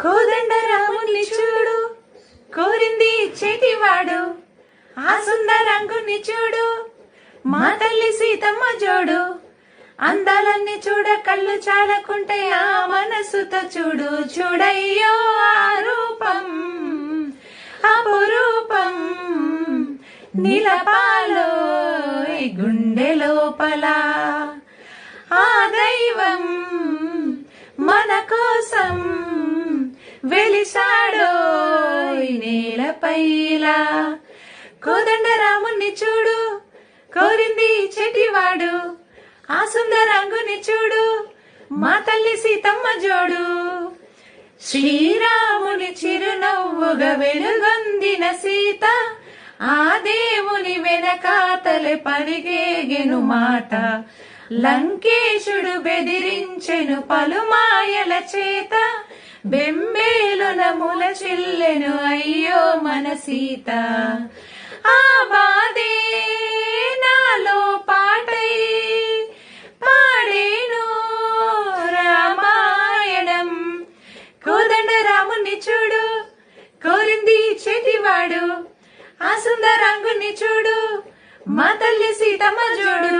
కోదండ రాముని చూడు, కోరింది ఇచ్చేటివాడు. ఆ సుందరంగుని చూడు, మా తల్లి సీతమ్మ జోడు. అందాలన్నీ చూడ కళ్ళు చాలకుంటే ఆ మనసుతో చూడు. చూడయ్యో ఆ రూపం, అపురూపం, నిలపాలో గుండె లోపల. ఆ దైవం మన కోసం వెలిసాడో నేలపైలా. కోదండ రాముని చూడు, కోరింది చెటివాడు. ఆ సుందరంగుని చూడు, మా తల్లి సీతమ్మ జోడు. శ్రీరాముని చిరునవ్వుగా వెలుగొందిన సీత, ఆ దేవుని వెనకాతలే పలికేగెను మాట. లంకేశుడు బెదిరించెను పలుమాయల చేత, బెంబేలున ములచిల్లెను అయ్యో మన సీత. ఆ బాధే నాలో పాటై పాడేను రామాయణం. కోదండ రాముని చూడు, కోరింది చెటివాడు. ఆ సుందరంగుని చూడు, మా తల్లి సీతమ్మ జోడు.